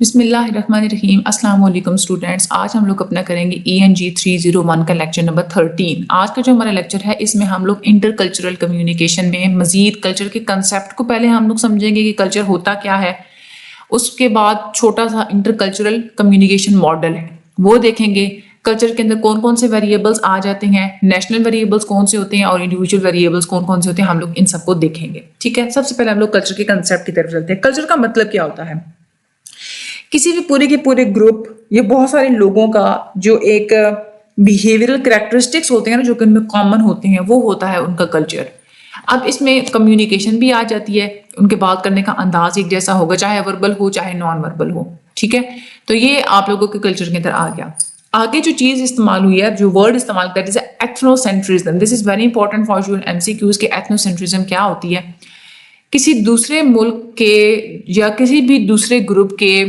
بسم اللہ الرحمن الرحیم. السلام علیکم اسٹوڈینٹس. آج ہم لوگ اپنا کریں گے ENG 301 کا لیکچر نمبر 13. آج کا جو ہمارا لیکچر ہے اس میں ہم لوگ انٹر کلچرل کمیونیکیشن میں مزید کلچر کے کنسیپٹ کو پہلے ہم لوگ سمجھیں گے کہ کلچر ہوتا کیا ہے. اس کے بعد چھوٹا سا انٹر کلچرل کمیونیکیشن ماڈل ہے وہ دیکھیں گے. کلچر کے اندر کون کون سے ویریبلس آ جاتے ہیں, نیشنل ویریبلس کون سے ہوتے ہیں اور انڈیویجول ویریبلس کون کون سے ہوتے ہیں, ہم لوگ ان سب کو دیکھیں گے. ٹھیک ہے, سب سے پہلے ہم لوگ کلچر کے کنسیپٹ کی طرف چلتے ہیں. کلچر کا مطلب کیا ہوتا ہے؟ کسی بھی پورے کے پورے گروپ یا بہت سارے لوگوں کا جو ایک بیہیویئرل کریکٹرسٹکس ہوتے ہیں نا, جو کہ ان میں کامن ہوتے ہیں, وہ ہوتا ہے ان کا کلچر. اب اس میں کمیونیکیشن بھی آ جاتی ہے, ان کے بات کرنے کا انداز ایک جیسا ہوگا, چاہے وربل ہو چاہے نان وربل ہو. ٹھیک ہے, تو یہ آپ لوگوں کے کلچر کے اندر آ گیا. آگے جو چیز استعمال ہوئی ہے, جو ورڈ استعمال کرتے ہیں, ethnocentrism. This is very important for your MCQs کہ ایتھنوسینٹرزم کیا ہوتی ہے. کسی دوسرے ملک کے یا کسی بھی دوسرے گروپ کے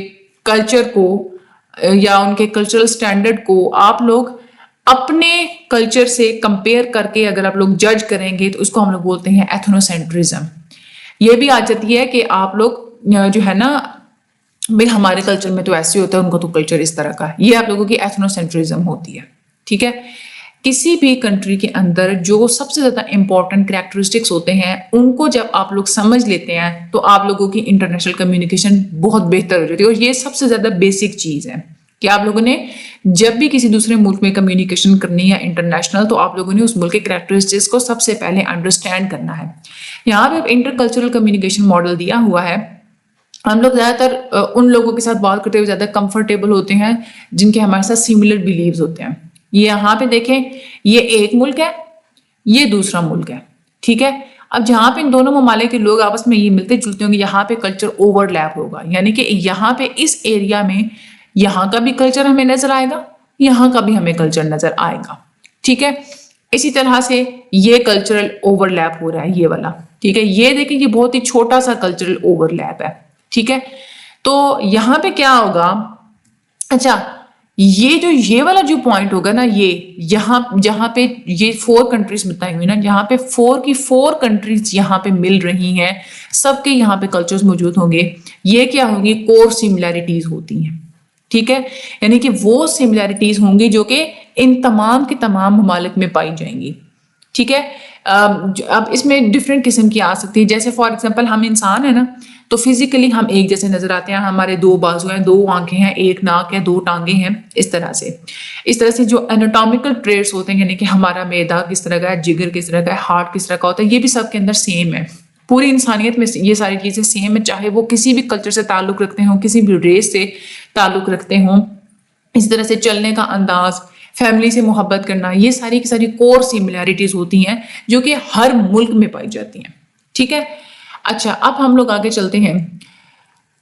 کلچر کو یا ان کے کلچرل سٹینڈرڈ کو آپ لوگ اپنے کلچر سے کمپیئر کر کے اگر آپ لوگ جج کریں گے تو اس کو ہم لوگ بولتے ہیں ایتھنوسینٹرزم. یہ بھی آ جاتی ہے کہ آپ لوگ جو ہے نا بھائی ہمارے کلچر میں تو ایسے ہوتا ہے, ان کو تو کلچر اس طرح کا ہے. یہ آپ لوگوں کی ایتھنوسینٹرزم ہوتی ہے. ٹھیک ہے, کسی بھی کنٹری کے اندر جو سب سے زیادہ امپورٹنٹ کریکٹرسٹکس ہوتے ہیں ان کو جب آپ لوگ سمجھ لیتے ہیں تو آپ لوگوں کی انٹرنیشنل کمیونیکیشن بہت بہتر ہو جاتی ہے. اور یہ سب سے زیادہ بیسک چیز ہے کہ آپ لوگوں نے جب بھی کسی دوسرے ملک میں کمیونیکیشن کرنی ہے انٹرنیشنل, تو آپ لوگوں نے اس ملک کے کریکٹرسٹکس کو سب سے پہلے انڈرسٹینڈ کرنا ہے. یہاں پہ انٹر کلچرل کمیونیکیشن ماڈل دیا ہوا ہے. ہم لوگ زیادہ تر ان لوگوں کے ساتھ بات کرتے ہوئے زیادہ کمفرٹیبل ہوتے ہیں جن کے ہمارے ساتھ سملر بلیوز ہوتے ہیں. یہاں پہ دیکھیں, یہ ایک ملک ہے, یہ دوسرا ملک ہے. ٹھیک ہے, اب جہاں پہ ان دونوں ممالک کے لوگ آپس میں یہ ملتے جلتے ہوں گے, یہاں پہ کلچر اوور لیپ ہوگا. یعنی کہ یہاں پہ اس ایریا میں یہاں کا بھی کلچر ہمیں نظر آئے گا, یہاں کا بھی ہمیں کلچر نظر آئے گا. ٹھیک ہے, اسی طرح سے یہ کلچرل اوور لیپ ہو رہا ہے یہ والا. ٹھیک ہے, یہ دیکھیں یہ بہت ہی چھوٹا سا کلچرل اوور لیپ ہے. ٹھیک ہے, تو یہاں پہ کیا ہوگا, اچھا یہ والا جو پوائنٹ ہوگا نا, یہ یہاں جہاں پہ یہ 4 کنٹریز بتائی ہوئی نا, جہاں پہ 4 کی 4 کنٹریز یہاں پہ مل رہی ہیں, سب کے یہاں پہ کلچرز موجود ہوں گے. یہ کیا ہوں گی, کور سملیرٹیز ہوتی ہیں. ٹھیک ہے, یعنی کہ وہ سملیرٹیز ہوں گی جو کہ ان تمام کے تمام ممالک میں پائی جائیں گی. ٹھیک ہے, اب اس میں ڈفرینٹ قسم کی آ سکتی ہے. جیسے فار ایگزامپل ہم انسان ہیں نا, تو فزیکلی ہم ایک جیسے نظر آتے ہیں. ہمارے 2 بازو ہیں, 2 آنکھیں ہیں, 1 ناک ہے, 2 ٹانگیں ہیں. اس طرح سے جو اناٹومیکل ٹریٹس ہوتے ہیں, یعنی کہ ہمارا معدہ کس طرح کا ہے, جگر کس طرح کا ہے, ہارٹ کس طرح کا ہوتا ہے, یہ بھی سب کے اندر سیم ہے. پوری انسانیت میں یہ ساری چیزیں سیم ہے, چاہے وہ کسی بھی کلچر سے تعلق رکھتے ہوں, کسی بھی ریس سے تعلق رکھتے ہوں. اس طرح سے چلنے کا انداز, فیملی سے محبت کرنا, یہ ساری کی ساری کور سملیرٹیز ہوتی ہیں جو کہ ہر ملک میں پائی جاتی ہیں. ٹھیک ہے, اچھا اب ہم لوگ آگے چلتے ہیں.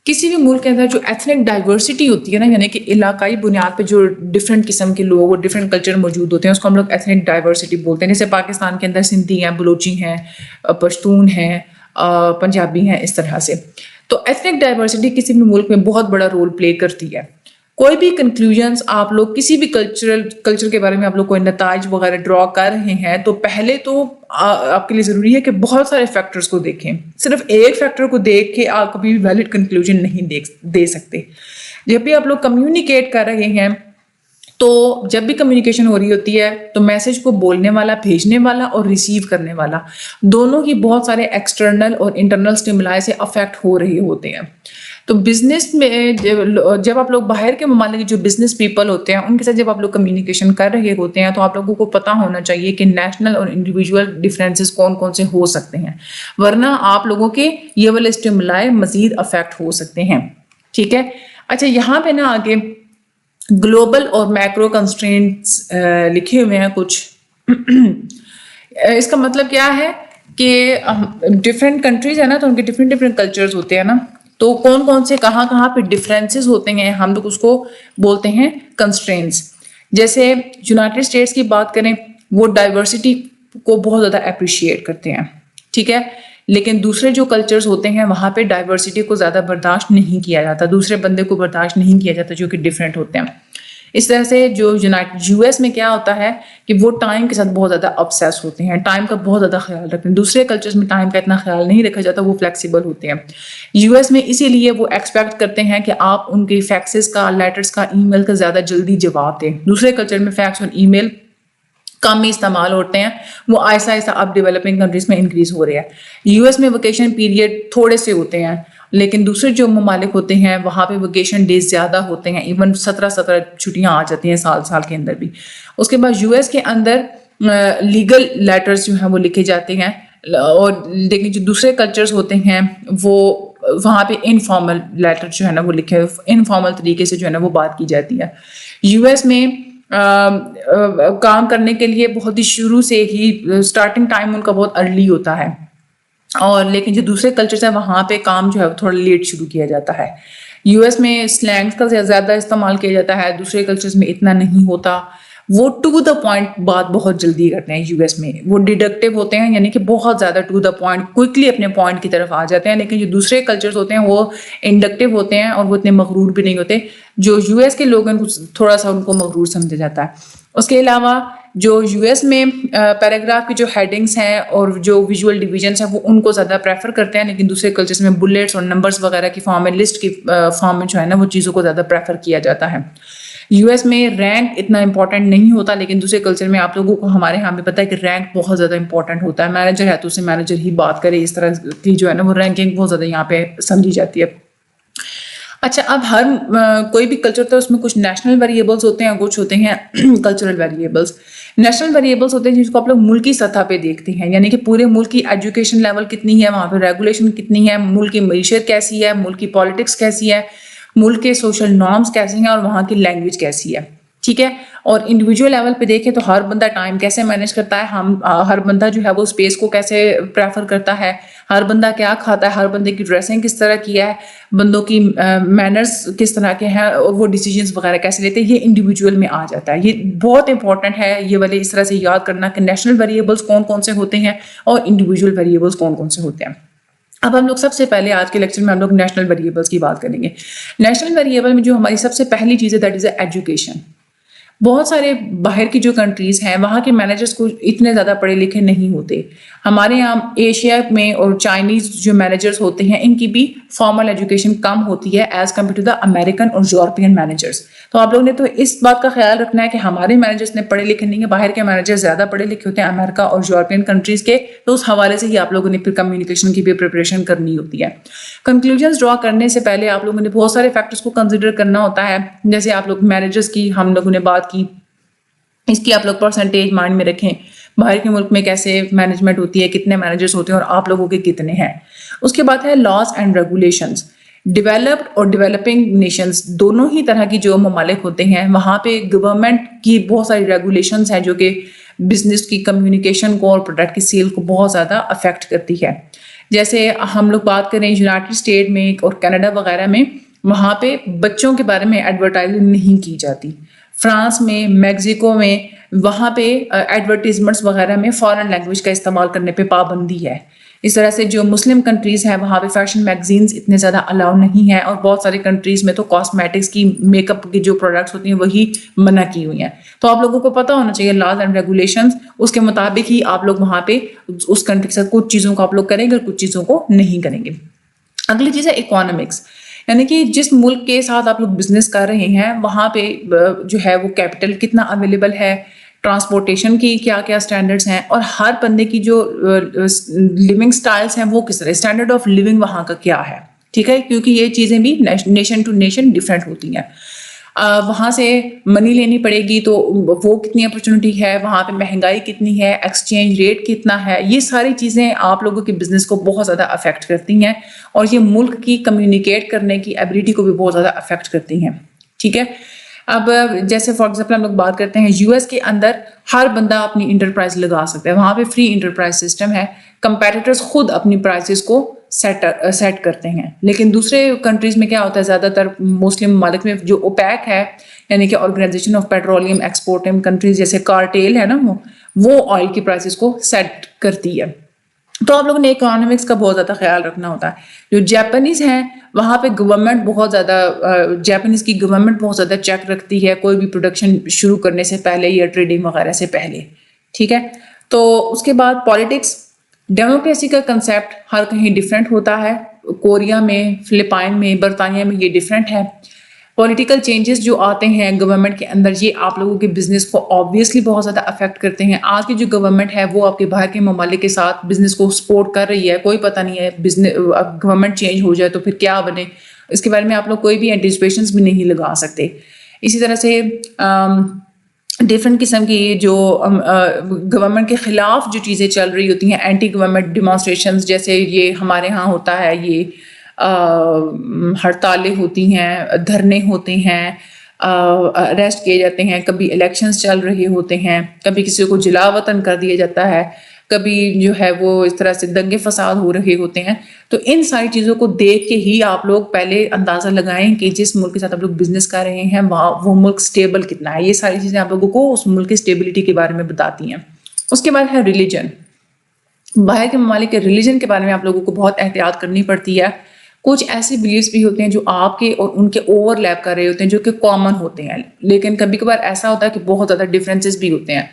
کسی بھی ملک کے اندر جو ایتھنک ڈائیورسٹی ہوتی ہے نا, یعنی کہ علاقائی بنیاد پہ جو ڈفرینٹ قسم کے لوگ اور ڈفرینٹ کلچر موجود ہوتے ہیں, اس کو ہم لوگ ایتھنک ڈائیورسٹی بولتے ہیں. جیسے پاکستان کے اندر سندھی ہیں, بلوچی ہیں, پشتون ہیں, پنجابی ہیں, اس طرح سے. تو ایتھنک ڈائیورسٹی کسی بھی ملک میں بہت بڑا رول پلے کرتی ہے. کوئی بھی کنکلوژنس آپ لوگ کسی بھی کلچر کے بارے میں آپ لوگ کوئی نتائج وغیرہ ڈرا کر رہے ہیں, تو پہلے تو آپ کے لیے ضروری ہے کہ بہت سارے فیکٹرز کو دیکھیں. صرف ایک فیکٹر کو دیکھ کے آپ کبھی بھی ویلڈ کنکلوژن نہیں دے سکتے. جب بھی آپ لوگ کمیونیکیٹ کر رہے ہیں, تو جب بھی کمیونیکیشن ہو رہی ہوتی ہے تو میسج کو بولنے والا, بھیجنے والا اور ریسیو کرنے والا, دونوں ہی بہت سارے ایکسٹرنل اور انٹرنل سٹیمولائی سے افیکٹ ہو رہے ہوتے ہیں. تو بزنس میں جب آپ لوگ باہر کے ممالک کے جو بزنس پیپل ہوتے ہیں ان کے ساتھ جب آپ لوگ کمیونیکیشن کر رہے ہوتے ہیں, تو آپ لوگوں کو پتہ ہونا چاہیے کہ نیشنل اور انڈیویجول ڈفرینسز کون کون سے ہو سکتے ہیں, ورنہ آپ لوگوں کے یہ والے اسٹیمولائی مزید افیکٹ ہو سکتے ہیں. ٹھیک ہے, اچھا یہاں پہ نا آگے گلوبل اور میکرو کنسٹرینٹس لکھے ہوئے ہیں کچھ. اس کا مطلب کیا ہے کہ ڈفرینٹ کنٹریز ہیں نا, تو ان کے ڈفرینٹ کلچرز ہوتے ہیں نا, تو کون کون سے کہاں پہ ڈفرینسز ہوتے ہیں, ہم لوگ اس کو بولتے ہیں کنسٹرینٹس. جیسے یونائٹڈ اسٹیٹس کی بات کریں, وہ ڈائیورسٹی کو بہت زیادہ اپریشیٹ کرتے ہیں. ٹھیک ہے, لیکن دوسرے جو کلچرز ہوتے ہیں وہاں پہ ڈائیورسٹی کو زیادہ برداشت نہیں کیا جاتا, دوسرے بندے کو برداشت نہیں کیا جاتا جو کہ ڈفرینٹ ہوتے ہیں. اس طرح سے جو یو ایس میں کیا ہوتا ہے کہ وہ ٹائم کے ساتھ بہت زیادہ obsess ہوتے ہیں, ٹائم کا بہت زیادہ خیال رکھتے ہیں. دوسرے کلچرز میں ٹائم کا اتنا خیال نہیں رکھا جاتا, وہ فلیکسیبل ہوتے ہیں. یو ایس میں اسی لیے وہ ایکسپیکٹ کرتے ہیں کہ آپ ان کے فیکسز کا, لیٹرز کا, ای میل کا زیادہ جلدی جواب دیں. دوسرے کلچر میں فیکس اور ای میل کم ہی استعمال ہوتے ہیں, وہ آہستہ آہستہ اب ڈیولپنگ کنٹریز میں انکریز ہو رہے ہیں. یو ایس میں ویکیشن پیریڈ تھوڑے سے ہوتے ہیں, لیکن دوسرے جو ممالک ہوتے ہیں وہاں پہ ویکیشن ڈیز زیادہ ہوتے ہیں, ایون 17 چھٹیاں آ جاتی ہیں سال کے اندر بھی. اس کے بعد یو ایس کے اندر لیگل لیٹرز جو ہیں وہ لکھے جاتے ہیں, اور لیکن جو دوسرے کلچرز ہوتے ہیں وہ وہاں پہ انفارمل لیٹر جو ہے نا وہ لکھے, انفارمل طریقے سے جو ہے نا وہ بات کی جاتی ہے. یو ایس میں کام کرنے کے لیے بہت ہی شروع سے ہی اسٹارٹنگ ٹائم ان کا بہت ارلی ہوتا ہے, اور لیکن جو دوسرے کلچرز ہیں وہاں پہ کام جو ہے تھوڑا لیٹ شروع کیا جاتا ہے. یو ایس میں سلینگس کا زیادہ استعمال کیا جاتا ہے, دوسرے کلچرز میں اتنا نہیں ہوتا. وہ ٹو دا پوائنٹ بات بہت جلدی کرتے ہیں یو ایس میں, وہ ڈیڈکٹیو ہوتے ہیں, یعنی کہ بہت زیادہ ٹو دا پوائنٹ کوئکلی اپنے پوائنٹ کی طرف آ جاتے ہیں. لیکن جو دوسرے کلچرز ہوتے ہیں وہ انڈکٹیو ہوتے ہیں اور وہ اتنے مغرور بھی نہیں ہوتے. جو یو ایس کے لوگ ہیں تھوڑا سا ان کو مغرور سمجھا جاتا ہے. اس کے علاوہ جو یو ایس میں پیراگراف کی جو ہیڈنگس ہیں اور جو ویژول ڈویژنس ہیں وہ ان کو زیادہ پریفر کرتے ہیں, لیکن دوسرے کلچرز میں بلیٹس اور نمبرز وغیرہ کی فارم میں, لسٹ کی فارم میں جو ہے نا وہ چیزوں کو زیادہ پریفر کیا جاتا ہے. یو ایس میں رینک اتنا امپورٹنٹ نہیں ہوتا, لیکن دوسرے کلچر میں آپ لوگوں کو ہمارے یہاں بھی پتہ ہے کہ رینک بہت زیادہ امپورٹنٹ ہوتا ہے. مینیجر ہے تو اسے مینیجر ہی بات کرے, اس طرح کی جو ہے نا وہ رینکنگ بہت زیادہ یہاں پہ سمجھی جاتی ہے. اچھا, اب ہر کوئی بھی کلچر ہوتا ہے اس میں کچھ نیشنل ویریبلس ہوتے ہیں, کچھ ہوتے ہیں کلچرل ویریبلس. نیشنل ویریبلس ہوتے ہیں جس کو آپ لوگ ملکی سطح پہ دیکھتے ہیں, یعنی کہ پورے ملک کی ایجوکیشن لیول کتنی ہے, وہاں پہ ریگولیشن کتنی ہے, ملک کی معیشت کیسی ہے, ملک کی پالیٹکس کیسی ہے, ملک کے سوشل نارمس کیسے ہیں, اور وہاں کی لینگویج کیسی ہے. ٹھیک ہے. اور انڈیویجول لیول پہ دیکھیں تو ہر بندہ ٹائم کیسے مینیج کرتا ہے, ہر بندہ جو ہے وہ اسپیس کو کیسے پریفر کرتا ہے, ہر بندہ کیا کھاتا ہے, ہر بندے کی ڈریسنگ کس طرح کی ہے, بندوں کی مینرز کس طرح کے ہیں, اور وہ ڈیسیجنس وغیرہ کیسے لیتے ہیں, یہ انڈیویجول میں آ جاتا ہے. یہ بہت امپورٹنٹ ہے یہ والے اس طرح سے یاد کرنا کہ نیشنل ویریبلس کون کون سے ہوتے ہیں اور انڈیویجول ویریبلس کون کون سے ہوتے ہیں. اب ہم لوگ سب سے پہلے آج کے لیکچر میں ہم لوگ نیشنل ویریبلس کی بات کریں گے. نیشنل ویریبل میں جو ہماری سب سے پہلی چیز ہے دیٹ از ایجوکیشن. بہت سارے باہر کی جو کنٹریز ہیں وہاں کے مینیجرس کو اتنے زیادہ پڑھے لکھے نہیں ہوتے. ہمارے یہاں ایشیا میں اور چائنیز جو مینیجرس ہوتے ہیں ان کی بھی فارمل ایجوکیشن کم ہوتی ہے as compare to the American اور یورپین مینیجرس. تو آپ لوگوں نے تو اس بات کا خیال رکھنا ہے کہ ہمارے مینیجرس نے پڑھے لکھے نہیں ہیں, باہر کے مینیجر زیادہ پڑھے لکھے ہوتے ہیں امریکہ اور یورپین کنٹریز کے. تو اس حوالے سے ہی آپ لوگوں نے پھر کمیونیکیشن کی بھی پریپریشن کرنی ہوتی ہے. کنکلوژنس ڈرا کرنے سے پہلے آپ لوگوں نے بہت سارے فیکٹرس کو کنسیڈر کرنا ہوتا ہے. جیسے آپ لوگ مینیجرس کی ہم لوگوں نے بات کی, اس کی آپ لوگ پرسنٹیج مائنڈ میں رکھیں, باہر کے ملک میں کیسے مینجمنٹ ہوتی ہے, کتنے مینیجرس ہوتے ہیں اور آپ لوگوں کے کتنے ہیں. اس کے بعد ہے لاز اینڈ ریگولیشنز. ڈیولپڈ اور ڈیولپنگ نیشنز دونوں ہی طرح کی جو ممالک ہوتے ہیں وہاں پہ گورنمنٹ کی بہت ساری ریگولیشنز ہیں جو کہ بزنس کی کمیونیکیشن کو اور پروڈکٹ کی سیل کو بہت زیادہ افیکٹ کرتی ہے. جیسے ہم لوگ بات کریں یونائٹڈ اسٹیٹ میں اور کینیڈا وغیرہ میں, وہاں پہ بچوں کے بارے میں ایڈورٹائزنگ نہیں کی جاتی. فرانس میں, میکسیکو میں, وہاں پہ ایڈورٹیزمنٹس وغیرہ میں فارن لینگویج کا استعمال کرنے پہ پابندی ہے. اس طرح سے جو مسلم کنٹریز ہیں وہاں پہ فیشن میگزینس اتنے زیادہ الاؤ نہیں ہیں, اور بہت ساری کنٹریز میں تو کاسمیٹکس کی, میک اپ کی جو پروڈکٹس ہوتی ہیں وہی منع کی ہوئی ہیں. تو آپ لوگوں کو پتہ ہونا چاہیے لاز اینڈ ریگولیشنز, اس کے مطابق ہی آپ لوگ وہاں پہ اس کنٹری کے ساتھ کچھ چیزوں کو آپ لوگ کریں گے اور کچھ چیزوں کو نہیں کریں گے. اگلی چیز ہے اکانومکس, یعنی کہ جس ملک کے ساتھ آپ لوگ بزنس کر رہے ہیں وہاں پہ جو ہے وہ کیپٹل کتنا اویلیبل ہے, ٹرانسپورٹیشن کی کیا کیا اسٹینڈرڈس ہیں, اور ہر بندے کی جو لیونگ سٹائلس ہیں وہ کس طرح, اسٹینڈرڈ آف لیونگ وہاں کا کیا ہے. ٹھیک ہے, کیونکہ یہ چیزیں بھی نیشن ٹو نیشن ڈفرینٹ ہوتی ہیں. وہاں سے منی لینی پڑے گی تو وہ کتنی اپرچونیٹی ہے, وہاں پہ مہنگائی کتنی ہے, ایکسچینج ریٹ کتنا ہے, یہ ساری چیزیں آپ لوگوں کے بزنس کو بہت زیادہ افیکٹ کرتی ہیں, اور یہ ملک کی کمیونیکیٹ کرنے کی ایبلٹی کو بھی بہت زیادہ افیکٹ کرتی ہیں. ٹھیک ہے. اب جیسے فار ایگزامپل ہم لوگ بات کرتے ہیں یو ایس کے اندر ہر بندہ اپنی انٹرپرائز لگا سکتا ہے, وہاں پہ فری انٹرپرائز سسٹم ہے, کمپیٹیٹرز خود اپنی پرائسز کو سیٹ کرتے ہیں. لیکن دوسرے کنٹریز میں کیا ہوتا ہے, زیادہ تر مسلم ممالک میں جو اوپیک ہے, یعنی کہ organisation of petroleum exporting countries جیسے کارٹیل ہے نا, وہ آئل کی پرائسز کو سیٹ کرتی ہے. تو آپ لوگوں نے اکنامکس کا بہت زیادہ خیال رکھنا ہوتا ہے. جو جیپنیز ہیں وہاں پہ گورنمنٹ بہت زیادہ جیپنیز کی گورنمنٹ بہت زیادہ چیک رکھتی ہے کوئی بھی پروڈکشن شروع کرنے سے پہلے یا ٹریڈنگ وغیرہ سے پہلے. ٹھیک ہے. تو اس کے بعد پالیٹکس، ڈیموکریسی کا کنسیپٹ ہر کہیں ڈفرینٹ ہوتا ہے. کوریا میں، فلپائن میں، برطانیہ میں یہ ڈفرینٹ ہے. پولیٹیکل چینجز جو آتے ہیں گورنمنٹ کے اندر یہ آپ لوگوں کے بزنس کو آبویسلی بہت زیادہ افیکٹ کرتے ہیں. آج کی جو گورنمنٹ ہے وہ آپ کے باہر کے ممالک کے ساتھ بزنس کو سپورٹ کر رہی ہے. کوئی پتہ نہیں ہے بزنس اب گورنمنٹ چینج ہو جائے تو پھر کیا بنے، اس کے بارے میں آپ لوگ کوئی بھی اینٹیسپیشنز بھی نہیں لگا سکتے. اسی طرح سے ڈفرینٹ قسم کی جو گورنمنٹ کے خلاف جو چیزیں چل رہی ہوتی ہیں، اینٹی گورنمنٹ ڈیمانسٹریشنز، جیسے یہ ہمارے ہاں ہوتا ہے، یہ ہڑتالیں ہوتی ہیں، دھرنے ہوتے ہیں، اریسٹ کیے جاتے ہیں، کبھی الیکشنز چل رہے ہوتے ہیں، کبھی کسی کو جلا وطن کر دیا جاتا ہے، کبھی جو ہے وہ اس طرح سے دنگے فساد ہو رہے ہوتے ہیں. تو ان ساری چیزوں کو دیکھ کے ہی آپ لوگ پہلے اندازہ لگائیں کہ جس ملک کے ساتھ آپ لوگ بزنس کر رہے ہیں وہ ملک سٹیبل کتنا ہے. یہ ساری چیزیں آپ لوگوں کو اس ملک کی سٹیبلٹی کے بارے میں بتاتی ہیں. اس کے بعد ہے ریلیجن. باہر کے ممالک کے ریلیجن کے بارے میں آپ لوگوں کو بہت احتیاط کرنی پڑتی ہے. کچھ ایسے بلیفس بھی ہوتے ہیں جو آپ کے اور ان کے اوور لیپ کر رہے ہوتے ہیں، جو کہ کامن ہوتے ہیں، لیکن کبھی کبھار ایسا ہوتا ہے کہ بہت زیادہ ڈفرینسز بھی ہوتے ہیں.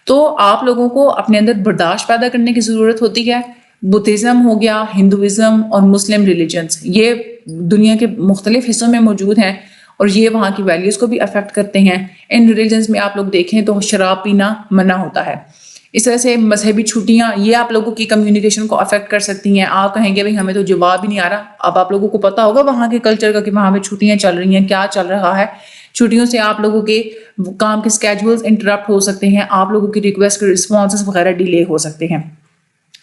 تو آپ لوگوں کو اپنے اندر برداشت پیدا کرنے کی ضرورت ہوتی ہے. بدھزم ہو گیا، ہندوازم اور مسلم ریلیجنس، یہ دنیا کے مختلف حصوں میں موجود ہیں اور یہ وہاں کی ویلیوز کو بھی افیکٹ کرتے ہیں. ان ریلیجنس میں آپ لوگ دیکھیں تو شراب پینا منع ہوتا ہے. اس طرح سے مذہبی چھٹیاں یہ آپ لوگوں کی کمیونیکیشن کو افیکٹ کر سکتی ہیں. آپ کہیں گے بھائی ہمیں تو جواب ہی نہیں آ رہا. اب آپ لوگوں کو پتہ ہوگا وہاں کے کلچر کا کہ وہاں پہ چھٹیاں چل رہی ہیں، کیا چل رہا ہے. چھٹیوں سے آپ لوگوں کے کام کے اسکیجولز انٹرپٹ ہو سکتے ہیں، آپ لوگوں کی ریکویسٹ کے رسپانسز وغیرہ ڈیلے ہو سکتے ہیں.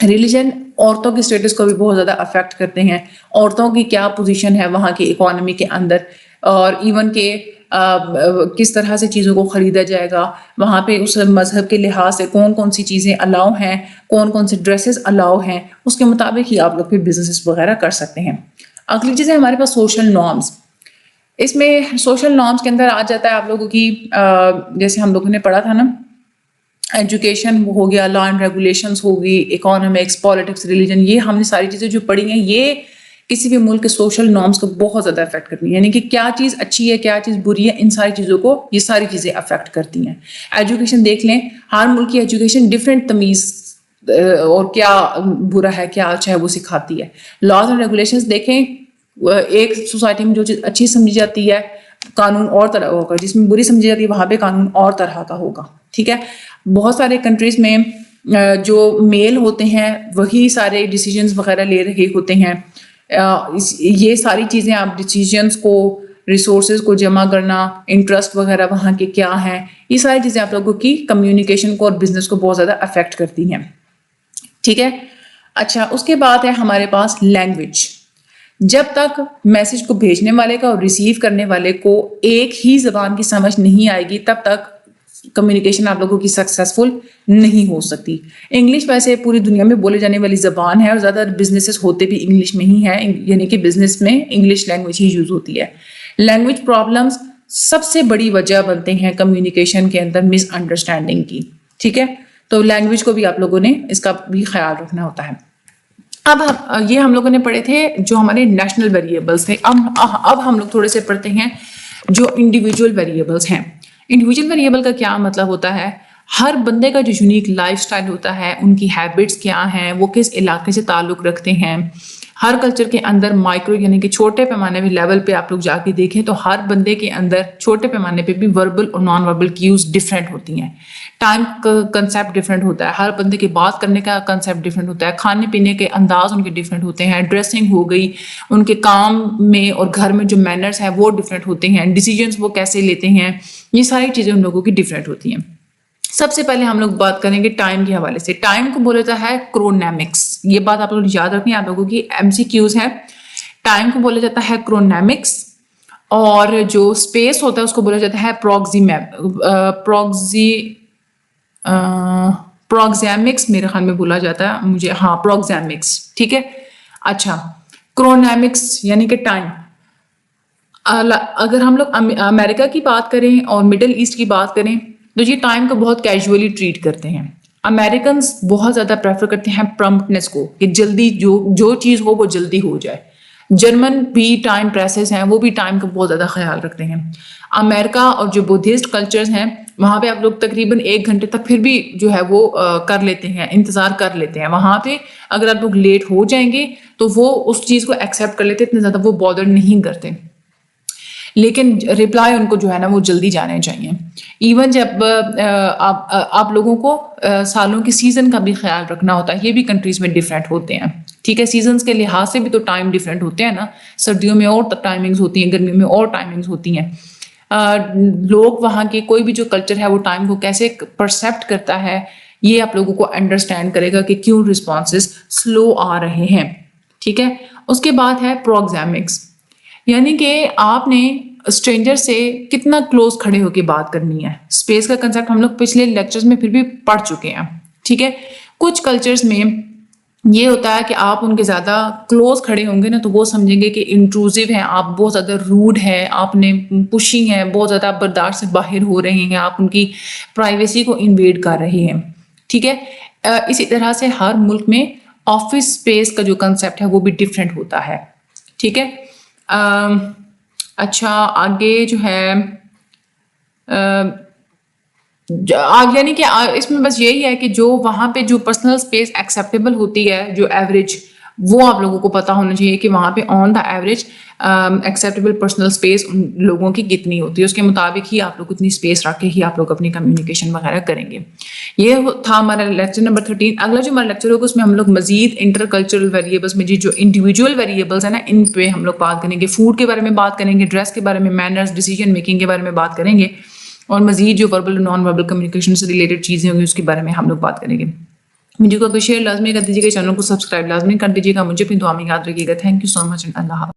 ریلیجن عورتوں کے اسٹیٹس کو بھی بہت زیادہ افیکٹ کرتے ہیں. عورتوں کی کیا پوزیشن ہے وہاں کی اکانومی کے اندر، اور ایون کہ کس طرح سے چیزوں کو خریدا جائے گا وہاں پہ، اس مذہب کے لحاظ سے کون کون سی چیزیں الاؤ ہیں، کون کون سے ڈریسز الاؤ ہیں، اس کے مطابق ہی آپ لوگ پھر بزنس وغیرہ کر سکتے ہیں. اگلی چیز ہے ہمارے پاس سوشل نارمز. اس میں سوشل نارمز کے اندر آ جاتا ہے آپ لوگوں کی جیسے ہم لوگوں نے پڑھا تھا نا، ایجوکیشن ہو گیا، لا اینڈ ریگولیشنز ہوگی، اکانومکس، پالیٹکس، ریلیجن، یہ ہم نے ساری چیزیں جو پڑھی ہیں یہ کسی بھی ملک کے سوشل نارمز کو بہت زیادہ افیکٹ کرتی ہیں. یعنی کہ کیا چیز اچھی ہے، کیا چیز بری ہے، ان ساری چیزوں کو یہ ساری چیزیں افیکٹ کرتی ہیں. ایجوکیشن دیکھ لیں، ہر ملک کی ایجوکیشن ڈفرینٹ تمیز اور کیا برا ہے کیا اچھا ہے وہ سکھاتی ہے. لاز اینڈ ریگولیشنز دیکھیں، ایک سوسائٹی میں جو چیز اچھی سمجھی جاتی ہے قانون اور طرح ہوگا، جس میں بری سمجھی جاتی ہے وہاں پہ قانون اور طرح کا ہوگا. ٹھیک ہے. بہت سارے کنٹریز میں جو میل ہوتے ہیں وہی سارے ڈیسیجنز وغیرہ لے رہے ہوتے ہیں. یہ ساری چیزیں آپ ڈیسیجنز کو، ریسورسز کو جمع کرنا، انٹرسٹ وغیرہ وہاں کے کیا ہیں، یہ ساری چیزیں آپ لوگوں کی کمیونیکیشن کو اور بزنس کو بہت زیادہ افیکٹ کرتی ہیں. ٹھیک ہے. اچھا، اس کے بعد ہے ہمارے پاس لینگویج. جب تک میسج کو بھیجنے والے کا اور ریسیو کرنے والے کو ایک ہی زبان کی سمجھ نہیں آئے گی تب تک کمیونیکیشن آپ لوگوں کی سکسیزفل نہیں ہو سکتی. انگلش ویسے پوری دنیا میں بولے جانے والی زبان ہے اور زیادہ بزنسز ہوتے بھی انگلش میں ہی ہیں، یعنی کہ بزنس میں انگلش لینگویج ہی یوز ہوتی ہے. لینگویج پرابلمس سب سے بڑی وجہ بنتے ہیں کمیونیکیشن کے اندر مس انڈرسٹینڈنگ کی. ٹھیک ہے. تو لینگویج کو بھی آپ لوگوں نے اس کا بھی خیال رکھنا ہوتا ہے. اب یہ ہم لوگوں نے پڑھے تھے جو ہمارے نیشنل ویریبلس تھے. اب ہم لوگ تھوڑے سے پڑھتے ہیں جو انڈیویجول ویریبلس ہیں. انڈیویجول ویریبل کا کیا مطلب ہوتا ہے؟ ہر بندے کا جو یونیک لائف سٹائل ہوتا ہے، ان کی ہیبٹس کیا ہیں، وہ کس علاقے سے تعلق رکھتے ہیں. ہر کلچر کے اندر مائکرو یعنی کہ چھوٹے پیمانے میں لیول پہ آپ لوگ جا کے دیکھیں تو ہر بندے کے اندر چھوٹے پیمانے پہ بھی وربل اور نان وربل کیوز ڈفرینٹ ہوتی ہیں. ٹائم کا کنسیپٹ ڈفرینٹ ہوتا ہے، ہر بندے کے بات کرنے کا کنسیپٹ ڈفرینٹ ہوتا ہے، کھانے پینے کے انداز ان کے ڈفرینٹ ہوتے ہیں، ڈریسنگ ہو گئی، ان کے کام میں اور گھر میں جو مینرز ہیں وہ ڈفرینٹ ہوتے ہیں، ڈیسیجنس وہ کیسے لیتے ہیں، یہ ساری چیزیں ان لوگوں کی ڈفرینٹ ہوتی ہیں. سب سے پہلے ہم لوگ بات کریں گے ٹائم کے حوالے سے. ٹائم کو بولا جاتا ہے کرونیمکس. یہ بات آپ لوگ یاد رکھیں، آپ لوگوں کی ایم سی کیوز ہے. ٹائم کو بولا جاتا ہے کرونیمکس، اور جو اسپیس ہوتا ہے اس کو بولا جاتا ہے پروگزیمکس. میرے خیال میں بولا جاتا ہے مجھے، ہاں پروگزیمکس. ٹھیک ہے. اچھا، کرونیمکس یعنی کہ ٹائم. اگر ہم لوگ امریکہ کی بات کریں اور مڈل ایسٹ کی بات کریں تو یہ ٹائم کو بہت کیجولی ٹریٹ کرتے ہیں. امریکنز بہت زیادہ پریفر کرتے ہیں پرمپٹنس کو کہ جلدی جو چیز ہو وہ جلدی ہو جائے. جرمن بھی ٹائم پریسز ہیں, وہ بھی ٹائم کا بہت زیادہ خیال رکھتے ہیں. امریکہ اور جو بدھسٹ کلچرز ہیں وہاں پہ آپ لوگ تقریباً 1 گھنٹے تک پھر بھی جو ہے وہ کر لیتے ہیں, انتظار کر لیتے ہیں. وہاں پہ اگر آپ لوگ لیٹ ہو جائیں گے تو وہ اس چیز کو ایکسیپٹ کر لیتے, اتنے زیادہ وہ بادر نہیں کرتے. لیکن رپلائی ان کو جو ہے نا وہ جلدی جانے چاہیے. ایون جب آپ لوگوں کو سالوں کے سیزن کا بھی خیال رکھنا ہوتا ہے, یہ بھی کنٹریز میں ڈفرینٹ ہوتے ہیں. ٹھیک ہے, سیزنز کے لحاظ سے بھی تو ٹائم ڈفرینٹ ہوتے ہیں نا. سردیوں میں اور ٹائمنگز ہوتی ہیں, گرمیوں میں اور ٹائمنگز ہوتی ہیں. لوگ وہاں کے کوئی بھی جو کلچر ہے وہ ٹائم کو کیسے پرسیپٹ کرتا ہے, یہ آپ لوگوں کو انڈرسٹینڈ کرے گا کہ کیوں رسپانسز سلو آ رہے ہیں. ٹھیک ہے, اس کے بعد ہے پروگزامکس, یعنی کہ آپ نے اسٹرینجر سے کتنا کلوز کھڑے ہو کے بات کرنی ہے. اسپیس کا کنسیپٹ ہم لوگ پچھلے لیکچرز میں پھر بھی پڑھ چکے ہیں. ٹھیک ہے, کچھ کلچرز میں یہ ہوتا ہے کہ آپ ان کے زیادہ کلوز کھڑے ہوں گے نا تو وہ سمجھیں گے کہ انٹروزیو ہیں, آپ بہت زیادہ روڈ ہے, آپ نے پشنگ ہے, بہت زیادہ برداشت سے باہر ہو رہے ہیں, آپ ان کی پرائیویسی کو انویڈ کر رہے ہیں. ٹھیک ہے, اسی طرح سے ہر ملک میں آفس اسپیس کا جو کنسیپٹ ہے وہ بھی ڈفرینٹ ہوتا ہے. ٹھیک ہے, اچھا آگے جو ہے یعنی کہ اس میں بس یہی ہے کہ جو وہاں پہ جو پرسنل اسپیس ایکسیپٹیبل ہوتی ہے جو ایوریج, وہ آپ لوگوں کو پتا ہونا چاہیے کہ وہاں پہ on the average acceptable personal space ان لوگوں کی کتنی ہوتی ہے. اس کے مطابق ہی آپ لوگ اتنی اسپیس رکھ کے ہی آپ لوگ اپنی کمیونیکیشن وغیرہ کریں گے. یہ تھا ہمارا لیکچر نمبر 13. اگلا جو ہمارا لیکچر ہوگا اس میں ہم لوگ مزید انٹر کلچرل ویریبلس میں جو انڈیویجول ویریبلس ہیں نا ان پہ ہم لوگ بات کریں گے. فوڈ کے بارے میں بات کریں گے, ڈریس کے بارے میں, مینرز, ڈیسیجن میکنگ کے بارے میں بات کریں گے, اور مزید جو وربل اور نان وربل کمیونیکیشن سے ریلیٹڈ چیزیں ہوں گی اس کے بارے میں ہم لوگ بات کریں گے. ویڈیو کو شیئر لازمی کر دیجیے گا, چینل کو سبسکرائب لازمی کر دیجیے گا. مجھے اپنی دعا میں یاد رکھیے گا. تھینک یو سو مچ, اللہ حافظ.